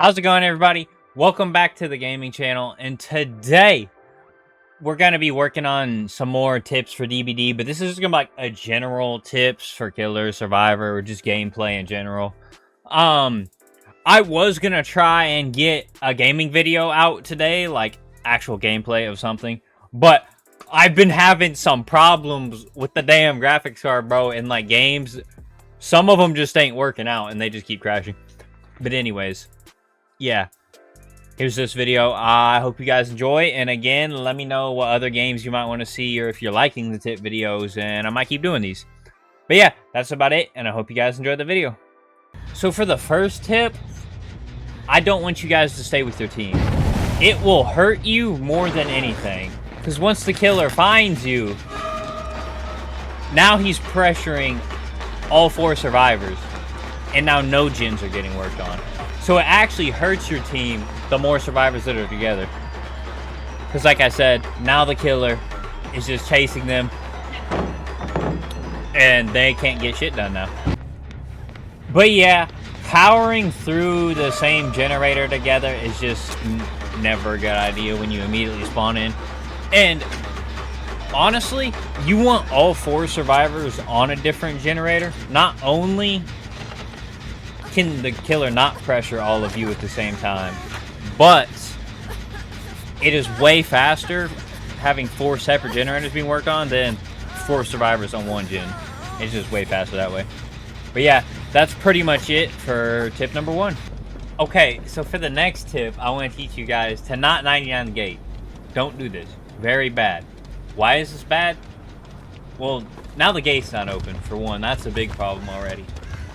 How's it going, everybody? Welcome back to the gaming channel, and today we're going to be working on some more tips for DBD, but this is going to be like a general tips for Killer, Survivor, or just gameplay in general. I was going to try and get a gaming video out today, like actual gameplay of something, but I've been having some problems with the damn graphics card, bro, and like games. Some of them just ain't working out, and they just keep crashing. But anyways, yeah, here's this video. I hope you guys enjoy, and again, let me know what other games you might want to see, or if you're liking the tip videos, and I might keep doing these. But yeah, that's about it, and I hope you guys enjoyed the video. So for the first tip, I don't want you guys to stay with your team. It will hurt you more than anything, because once the killer finds you, now he's pressuring all 4 survivors, and now no gens are getting worked on. So it actually hurts your team the more survivors that are together. Because like I said, now the killer is just chasing them, and they can't get shit done now. But yeah, powering through the same generator together is just never a good idea when you immediately spawn in. And honestly, you want all 4 survivors on a different generator. Not only can the killer not pressure all of you at the same time, but it is way faster having 4 separate generators being worked on than 4 survivors on one gen. It's just way faster that way. But yeah, that's pretty much it for tip number 1. Okay, so for the next tip, I want to teach you guys to not 99 the gate. Don't do this. Very bad. Why is this bad? Well, now the gate's not open, for one. That's a big problem already.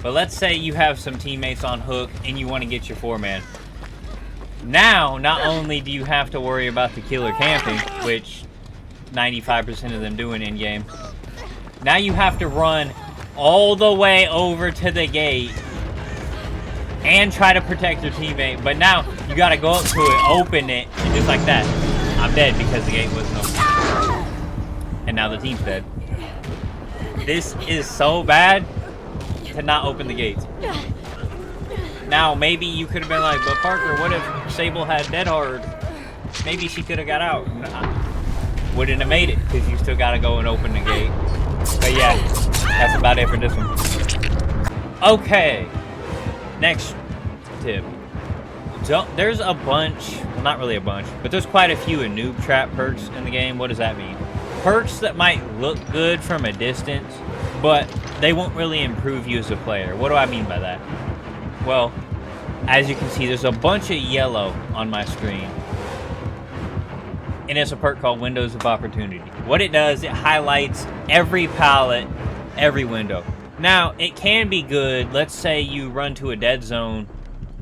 But let's say you have some teammates on hook and you want to get your 4-man. Now, not only do you have to worry about the killer camping, which 95% of them doing in-game, now you have to run all the way over to the gate and try to protect your teammate. But now, you got to go up to it, open it, and just like that, I'm dead because the gate wasn't open. And now the team's dead. This is so bad to not open the gates. Now, maybe you could have been like, but Parker, what if Sable had Dead Hard? Maybe she could have got out. Wouldn't have made it, because you still got to go and open the gate. But yeah, that's about it for this one. Okay, next tip. There's a bunch, well, not really a bunch, but there's quite a few noob trap perks in the game. What does that mean? Perks that might look good from a distance, but they won't really improve you as a player. What do I mean by that? Well, as you can see, there's a bunch of yellow on my screen. And it's a perk called Windows of Opportunity. What it does, it highlights every pallet, every window. Now, it can be good. Let's say you run to a dead zone.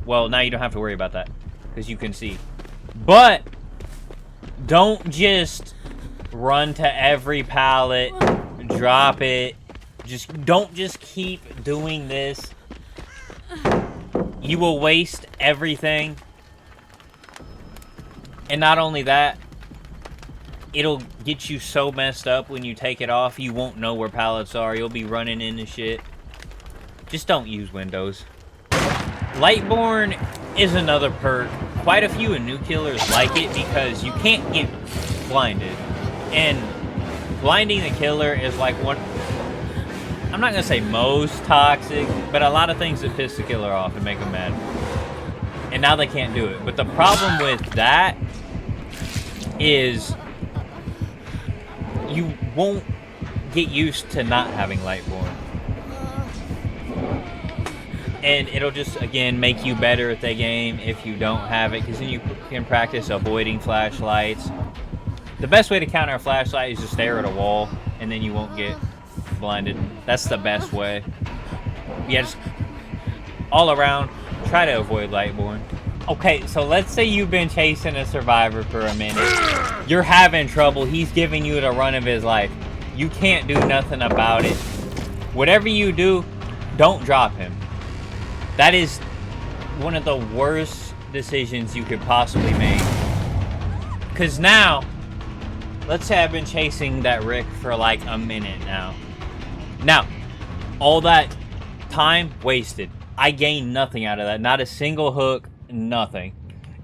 Well, now you don't have to worry about that, because you can see. But don't just run to every pallet, drop it. Don't just keep doing this. You will waste everything. And not only that, it'll get you so messed up when you take it off, you won't know where pallets are. You'll be running into shit. Just don't use Windows. Lightborn is another perk. Quite a few new killers like it because you can't get blinded. And blinding the killer is like one, I'm not going to say most toxic, but a lot of things that piss the killer off and make them mad. And now they can't do it. But the problem with that is you won't get used to not having Lightborn. And it'll just, again, make you better at the game if you don't have it, because then you can practice avoiding flashlights. The best way to counter a flashlight is to stare at a wall, and then you won't get blinded. That's the best way. Yeah, just all around, try to avoid Lightborn. Okay, so let's say you've been chasing a survivor for a minute. You're having trouble. He's giving you the run of his life. You can't do nothing about it. Whatever you do, don't drop him. That is one of the worst decisions you could possibly make. Because now, let's say I've been chasing that Rick for like a minute now. Now, all that time wasted. I gained nothing out of that. Not a single hook, nothing.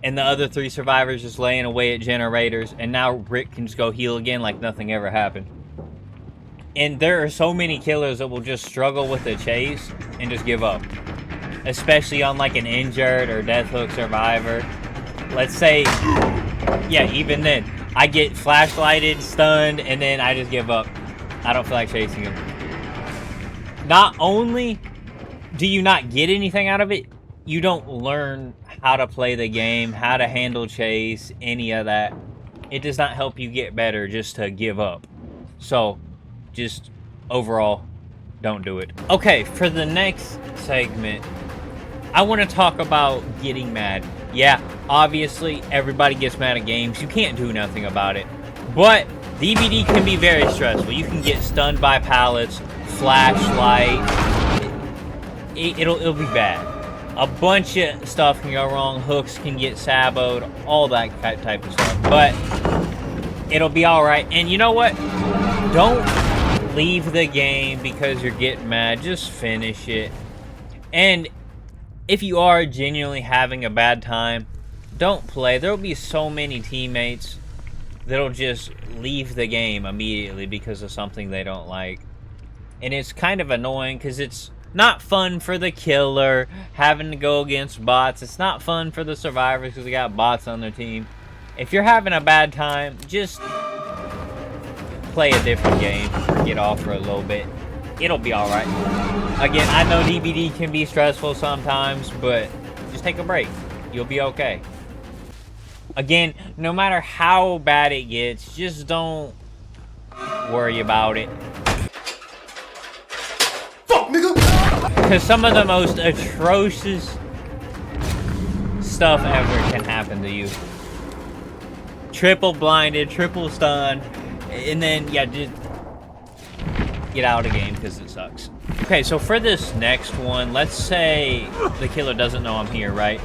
And the other 3 survivors just laying away at generators, and now Rick can just go heal again like nothing ever happened. And there are so many killers that will just struggle with the chase and just give up. Especially on like an injured or death hook survivor. Let's say, yeah, even then, I get flashlighted, stunned, and then I just give up. I don't feel like chasing him. Not only do you not get anything out of it, you don't learn how to play the game, how to handle chase, any of that. It does not help you get better just to give up. So, just overall, don't do it. Okay, for the next segment, I want to talk about getting mad. Yeah, obviously, everybody gets mad at games. You can't do nothing about it. But DBD can be very stressful. You can get stunned by pallets, flashlight. It'll be bad. A bunch of stuff can go wrong. Hooks can get saboed, all that type of stuff. But it'll be alright. And you know what? Don't leave the game because you're getting mad. Just finish it. And if you are genuinely having a bad time, don't play. There'll be so many teammates that'll just leave the game immediately because of something they don't like. And it's kind of annoying because it's not fun for the killer having to go against bots. It's not fun for the survivors because they got bots on their team. If you're having a bad time, just play a different game. Get off for a little bit. It'll be alright. Again, I know DBD can be stressful sometimes, but just take a break. You'll be okay. Again, no matter how bad it gets, just don't worry about it. Fuck, nigga! Because some of the most atrocious stuff ever can happen to you. Triple blinded, triple stunned, and then, yeah, just get out of the game because it sucks. Okay, so for this next one, let's say the killer doesn't know I'm here, right?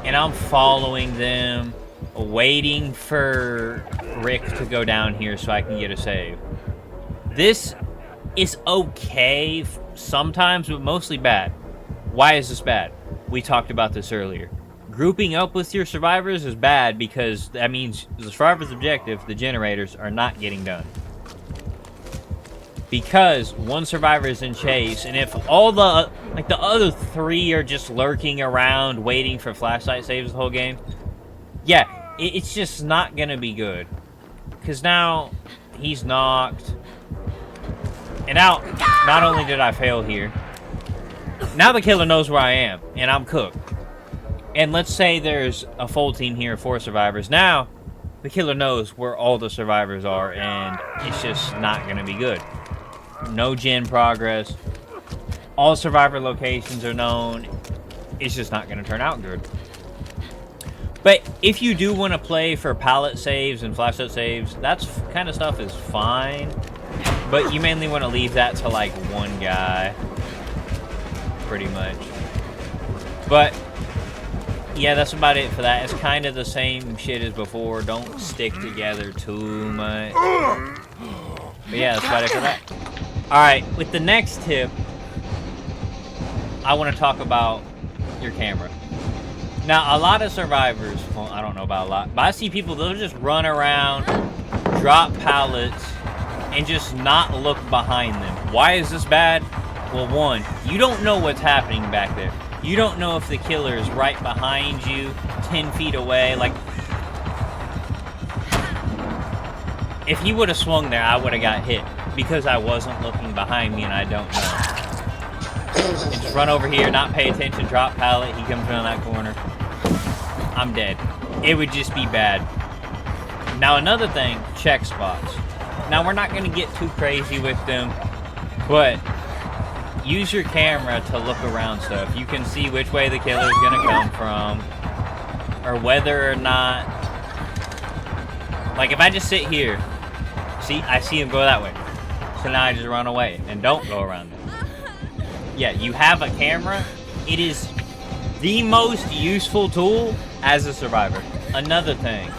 And I'm following them, waiting for Rick to go down here so I can get a save. This is okay sometimes, but mostly bad. Why is this bad? We talked about this earlier. Grouping up with your survivors is bad because that means the survivor's objective, the generators, are not getting done. Because one survivor is in chase, and if all the other 3 are just lurking around waiting for flashlight saves the whole game, yeah, it's just not gonna be good. Because now he's knocked, and now not only did I fail here, now the killer knows where I am, and I'm cooked. And let's say there's a full team here, 4 survivors. Now the killer knows where all the survivors are, and it's just not gonna be good. No gen progress. All survivor locations are known. It's just not going to turn out good. But if you do want to play for pallet saves and flashlight saves, that kind of stuff is fine. But you mainly want to leave that to like one guy. Pretty much. But yeah, that's about it for that. It's kind of the same shit as before. Don't stick together too much. But yeah, that's about it for that. Alright, with the next tip, I want to talk about your camera. Now, a lot of survivors, well, I don't know about a lot, but I see people, they'll just run around, drop pallets, and just not look behind them. Why is this bad? Well, one, you don't know what's happening back there. You don't know if the killer is right behind you, 10 feet away. Like, if he would have swung there, I would have got hit. Because I wasn't looking behind me and I don't know. And just run over here, not pay attention, drop pallet, he comes around that corner. I'm dead. It would just be bad. Now another thing, check spots. Now we're not going to get too crazy with them, but use your camera to look around stuff. You can see which way the killer is going to come from, or whether or not, like if I just sit here, see, I see him go that way. So now I just run away and don't go around them. Yeah, you have a camera. It is the most useful tool as a survivor. Another thing.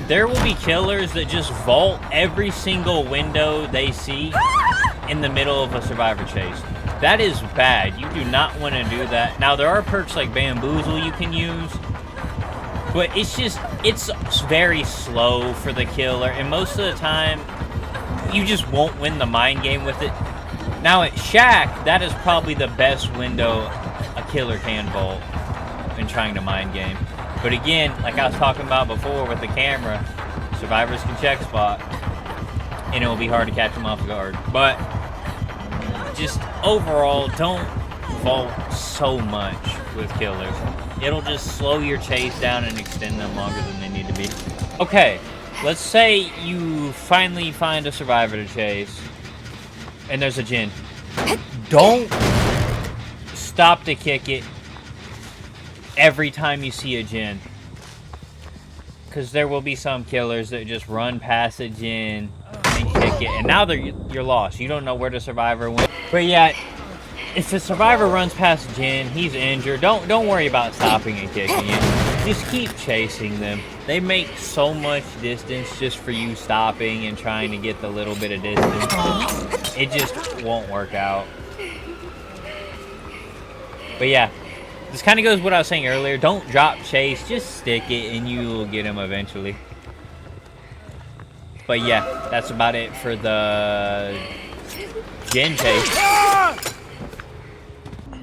There will be killers that just vault every single window they see in the middle of a survivor chase. That is bad. You do not want to do that. Now, there are perks like Bamboozle you can use, but it's very slow for the killer, and most of the time, you just won't win the mind game with it. Now, at Shack, that is probably the best window a killer can vault in trying to mind game. But again, like I was talking about before with the camera, survivors can check spot, and it will be hard to catch them off guard. But just overall, don't vault so much with killers. It'll just slow your chase down and extend them longer than they need to be. Okay, let's say you finally find a survivor to chase, and there's a Jinn. Don't stop to kick it every time you see a Jinn. Because there will be some killers that just run past a Jinn and kick it, and now you're lost. You don't know where the survivor went. But yeah, if the survivor runs past Jinn, he's injured. Don't worry about stopping and kicking it. Just keep chasing them. They make so much distance just for you stopping and trying to get the little bit of distance. It just won't work out. But yeah, this kind of goes with what I was saying earlier. Don't drop chase. Just stick it and you will get him eventually. But yeah, that's about it for the Jinn chase.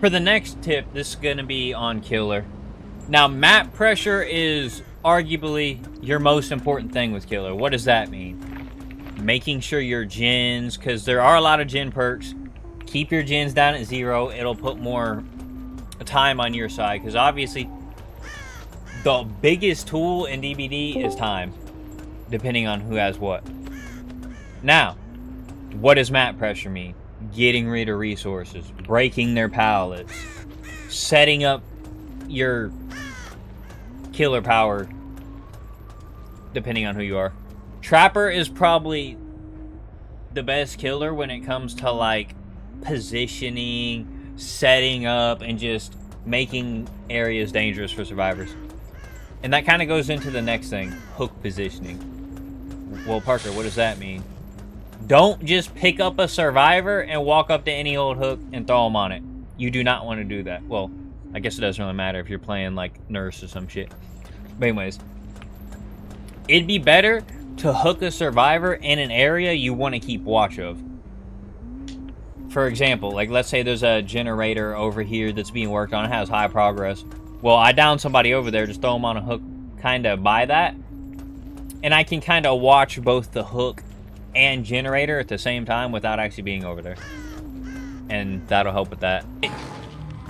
For the next tip, this is going to be on killer. Now, map pressure is arguably your most important thing with killer. What does that mean? Making sure your Jinns, because there are a lot of Jinn perks, keep your Jinns down at 0. It'll put more time on your side, because obviously the biggest tool in DBD is time, depending on who has what. Now, what does map pressure mean? Getting rid of resources, breaking their pallets, setting up your killer power, depending on who you are. Trapper is probably the best killer when it comes to like positioning, setting up, and just making areas dangerous for survivors. And that kind of goes into the next thing, hook positioning. Well, Parker, what does that mean? Don't just pick up a survivor and walk up to any old hook and throw them on it. You do not want to do that. Well, I guess it doesn't really matter if you're playing like Nurse or some shit. But anyways, it'd be better to hook a survivor in an area you want to keep watch of. For example, like let's say there's a generator over here that's being worked on. It has high progress. Well, I down somebody over there, just throw them on a hook kind of by that. And I can kind of watch both the hook and generator at the same time without actually being over there. And that'll help with that.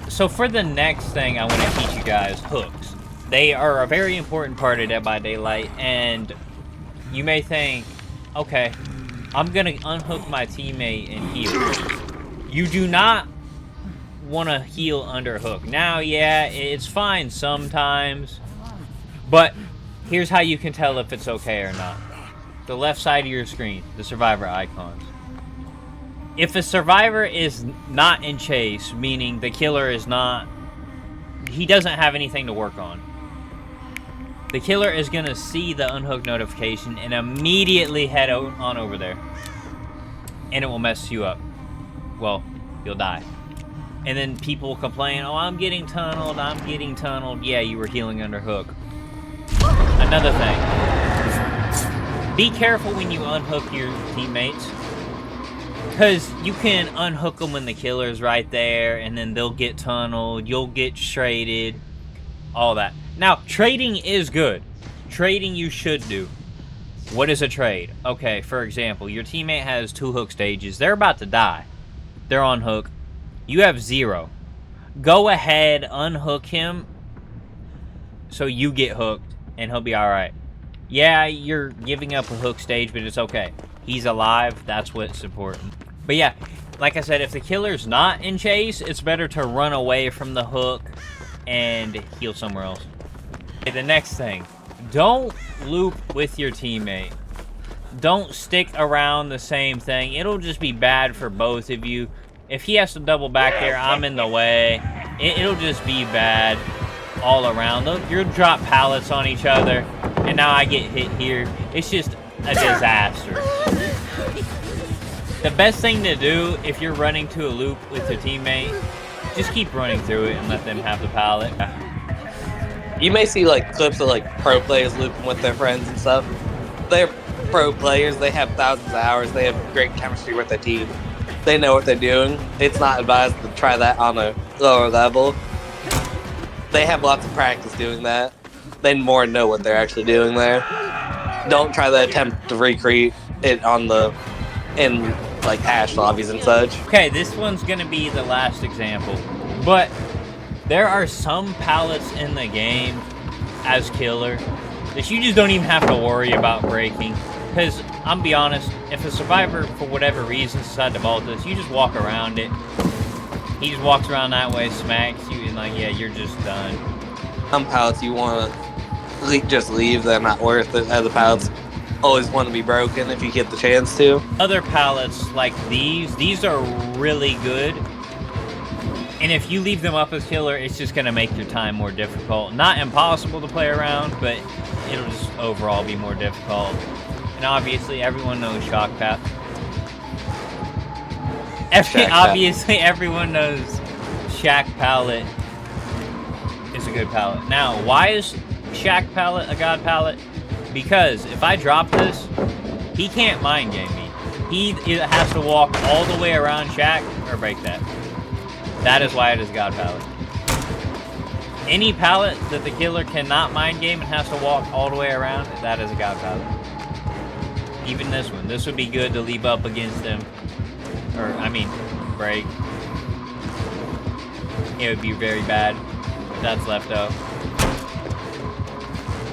So for the next thing, I want to teach you guys hooks. They are a very important part of Dead by Daylight, and you may think, okay, I'm gonna unhook my teammate and heal. You do not want to heal under hook. Now, yeah, it's fine sometimes, but here's how you can tell if it's okay or not. The left side of your screen, the survivor icons. If a survivor is not in chase, meaning the killer is not, he doesn't have anything to work on, the killer is going to see the unhook notification and immediately head on over there. And it will mess you up. Well, you'll die. And then people will complain, oh, I'm getting tunneled, I'm getting tunneled. Yeah, you were healing under hook. Another thing. Be careful when you unhook your teammates. Because you can unhook them when the killer's right there, and then they'll get tunneled, you'll get traded, all that. Now, trading is good. Trading you should do. What is a trade? Okay, for example, your teammate has 2 hook stages. They're about to die. They're on hook. You have 0. Go ahead, unhook him, so you get hooked, and he'll be alright. Yeah, you're giving up a hook stage, but it's okay. He's alive, that's what's important. But yeah, like I said, if the killer's not in chase, it's better to run away from the hook and heal somewhere else. Okay, the next thing, don't loop with your teammate. Don't stick around the same thing. It'll just be bad for both of you. If he has to double back there, I'm in the way. It'll just be bad all around. You'll drop pallets on each other, and now I get hit here. It's just a disaster. The best thing to do if you're running to a loop with your teammate, just keep running through it and let them have the pallet. You may see like clips of like pro players looping with their friends and stuff. They're pro players. They have thousands of hours. They have great chemistry with their team. They know what they're doing. It's not advised to try that on a lower level. They have lots of practice doing that. They more know what they're actually doing there. Don't try to attempt to recreate it in like Ash lobbies and such. Okay, this one's gonna be the last example, but there are some pallets in the game as killer that you just don't even have to worry about breaking. Because, I'm be honest, if a survivor, for whatever reason, decides to vault this, you just walk around it. He just walks around that way, smacks you, and like, yeah, you're just done. Some pallets you want to just leave. They're not worth it. Other pallets always want to be broken if you get the chance to. Other pallets like these are really good. And if you leave them up as killer, it's just going to make your time more difficult. Not impossible to play around, but it'll just overall be more difficult. And obviously, everyone knows Shock Pallet. Obviously, everyone knows Shack Pallet is a good pallet. Now, why is Shack Pallet a god pallet? Because if I drop this, he can't mind game me. He either has to walk all the way around Shack or break that. That is why it is god pallet. Any pallet that the killer cannot mind game and has to walk all the way around, that is a god pallet. Even this one. This would be good to leave up against them. Or, I mean, break. It would be very bad if that's left up.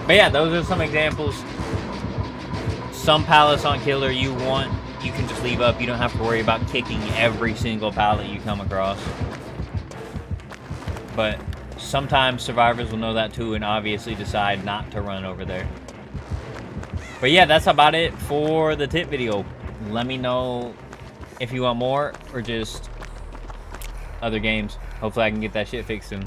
But yeah, those are some examples. Some pallets on killer you can just leave up. You don't have to worry about kicking every single pallet you come across. But sometimes survivors will know that too and obviously decide not to run over there. But yeah, that's about it for the tip video. Let me know if you want more or just other games. Hopefully I can get that shit fixed soon.